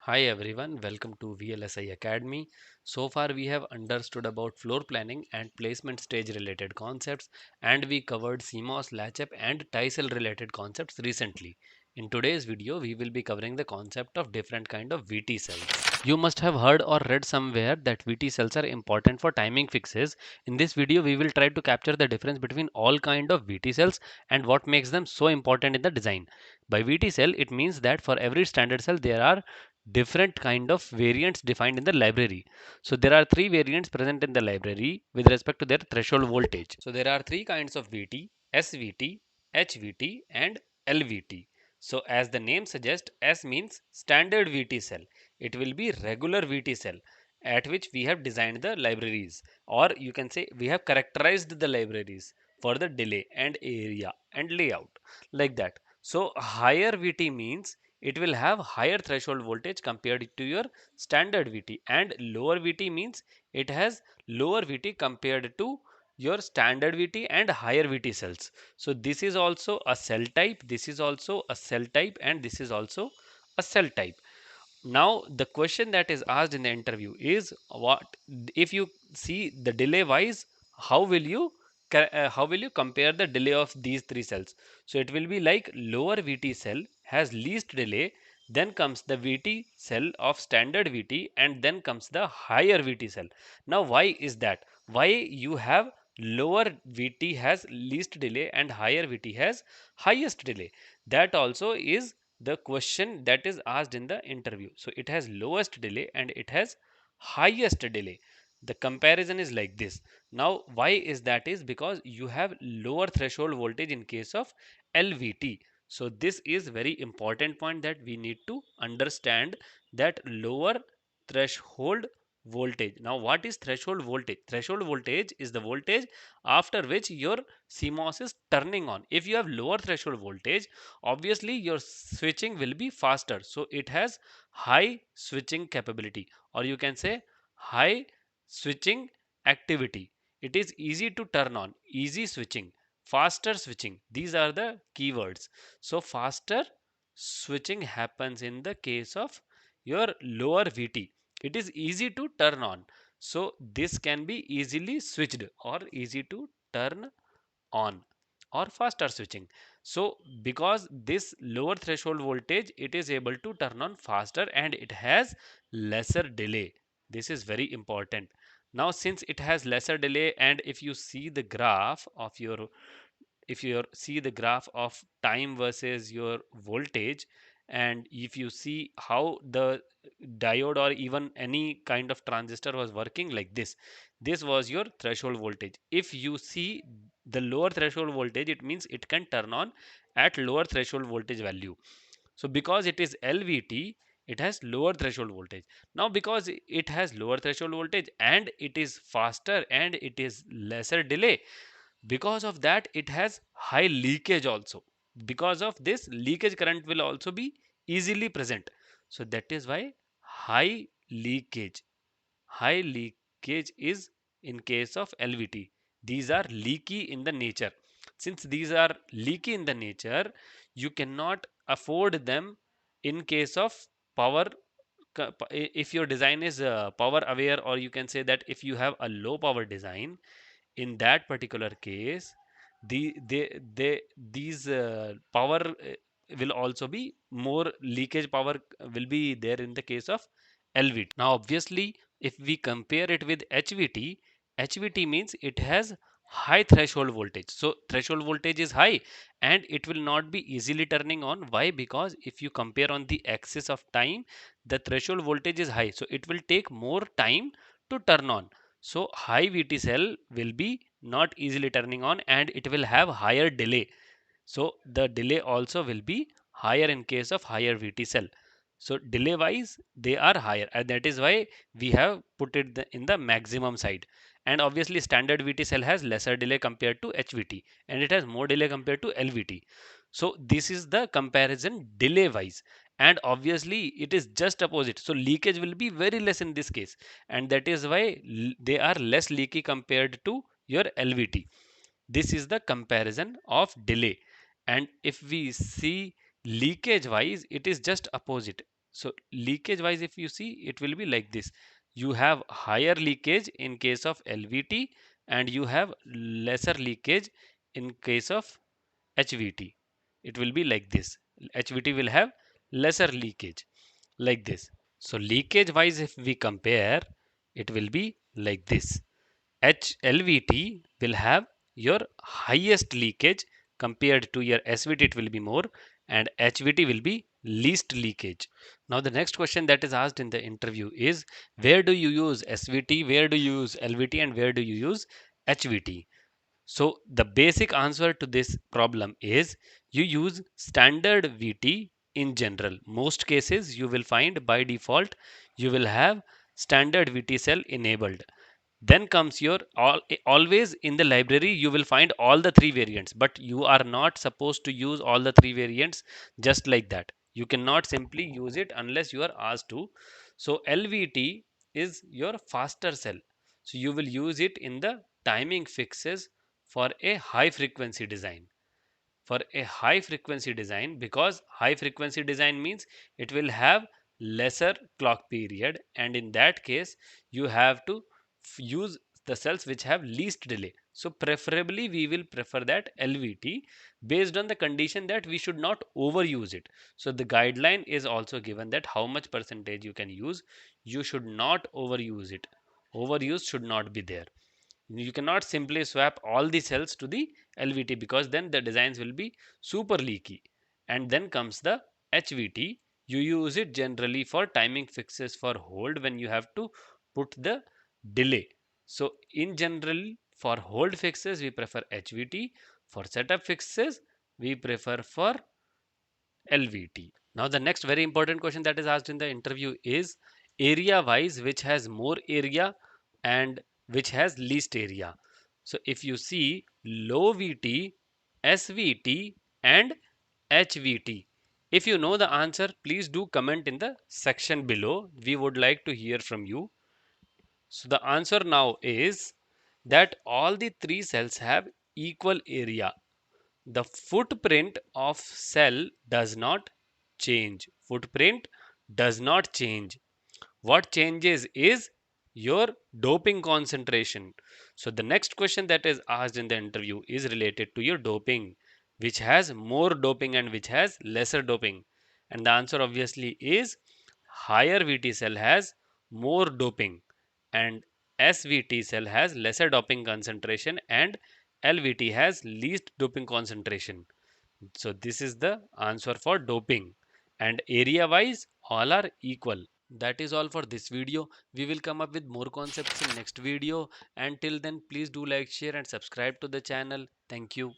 Hi everyone, welcome to VLSI Academy. So far we have understood about floor planning and placement stage related concepts, and we covered CMOS latch-up and tie cell related concepts recently. In today's video we will be covering the concept of different kind of VT cells. You must have heard or read somewhere that VT cells are important for timing fixes. In this video we will try to capture the difference between all kind of VT cells and what makes them so important in the design. By VT cell it means that for every standard cell there are different kind of variants defined in the library. So there are three variants present in the library with respect to their threshold voltage. So there are three kinds of VT: SVT, HVT and LVT. So as the name suggests, S means standard VT cell. It will be regular VT cell at which we have designed the libraries, or you can say we have characterized the libraries for the delay and area and layout, like that. So higher VT means it will have higher threshold voltage compared to your standard VT, and lower VT means it has lower VT compared to your standard VT and higher VT cells. So this is also a cell type, this is also a cell type, and this is also a cell type. Now the question that is asked in the interview is, what if you see the delay wise, how will you how will you compare the delay of these three cells? So it will be like lower VT cell has least delay, then comes the VT cell of standard VT, and then comes the higher VT cell. Now why is that? Why you have lower VT has least delay and higher VT has highest delay? That also is the question that is asked in the interview. So it has lowest delay and it has highest delay. The comparison is like this. Now why is that? Is because you have lower threshold voltage in case of LVT. So this is very important point that we need to understand, that lower threshold voltage. Now what is threshold voltage? Threshold voltage is the voltage after which your CMOS is turning on. If you have lower threshold voltage, obviously your switching will be faster, so it has high switching capability, or you can say high switching activity. It is easy to turn on, easy switching, faster switching, these are the keywords. So faster switching happens in the case of your lower VT. It is easy to turn on, so this can be easily switched or easy to turn on, or faster switching. So because this lower threshold voltage, it is able to turn on faster and it has lesser delay. This is very important. Now since it has lesser delay, and if you see the graph of your, if you see the graph of time versus your voltage, and if you see how the diode or even any kind of transistor was working like this was your threshold voltage. If you see the lower threshold voltage, it means it can turn on at lower threshold voltage value. So because it is LVT, it has lower threshold voltage. Now because it has lower threshold voltage and it is faster and it is lesser delay, because of that it has high leakage also. Because of this, leakage current will also be easily present. So that is why high leakage, high leakage is in case of LVT. These are leaky in the nature. Since these are leaky in the nature, you cannot afford them in case of power. If your design is power aware, or you can say that if you have a low power design, in that particular case, these power will also be more, leakage power will be there in the case of LVT. Now obviously if we compare it with HVT, HVT means it has high threshold voltage. So threshold voltage is high and it will not be easily turning on. Why? Because if you compare on the axis of time, the threshold voltage is high, so it will take more time to turn on. So high VT cell will be not easily turning on and it will have higher delay. So the delay also will be higher in case of higher VT cell. So delay wise they are higher, and that is why we have put it in the maximum side. And obviously standard VT cell has lesser delay compared to HVT, and it has more delay compared to LVT. So this is the comparison delay wise, and obviously it is just opposite. So leakage will be very less in this case, and that is why they are less leaky compared to your LVT. This is the comparison of delay. And if we see leakage wise, it is just opposite. So leakage wise, if you see, it will be like this. You have higher leakage in case of LVT and you have lesser leakage in case of HVT. It will be like this. HVT will have lesser leakage like this. So leakage wise, if we compare, it will be like this. HLVT will have your highest leakage compared to your SVT, it will be more, and HVT will be least leakage. Now the next question that is asked in the interview is, where do you use SVT, where do you use LVT, and where do you use HVT? So the basic answer to this problem is you use standard VT in general. Most cases you will find by default you will have standard VT cell enabled. Then comes your always in the library you will find all the three variants, but you are not supposed to use all the three variants just like that. You cannot simply use it unless you are asked to. So LVT is your faster cell. So you will use it in the timing fixes for a high frequency design. For a high frequency design, because high frequency design means it will have lesser clock period, and in that case you have to use the cells which have least delay. So preferably we will prefer that LVT based on the condition that we should not overuse it. So the guideline is also given that how much percentage you can use. You should not overuse it. Overuse should not be there. You cannot simply swap all the cells to the LVT, because then the designs will be super leaky. And then comes the HVT. You use it generally for timing fixes for hold when you have to put the delay. So in general, for hold fixes we prefer HVT. For setup fixes we prefer for LVT. Now the next very important question that is asked in the interview is, area wise, which has more area and which has least area. So if you see low VT, SVT and HVT. If you know the answer, please do comment in the section below. We would like to hear from you. So the answer now is that all the three cells have equal area. The footprint of cell does not change. Footprint does not change. What changes is your doping concentration. So the next question that is asked in the interview is related to your doping, which has more doping and which has lesser doping. And the answer obviously is higher VT cell has more doping and SVT cell has lesser doping concentration and LVT has least doping concentration. So this is the answer for doping, and area wise all are equal. That is all for this video. We will come up with more concepts in next video. Until then, please do like, share and subscribe to the channel. Thank you.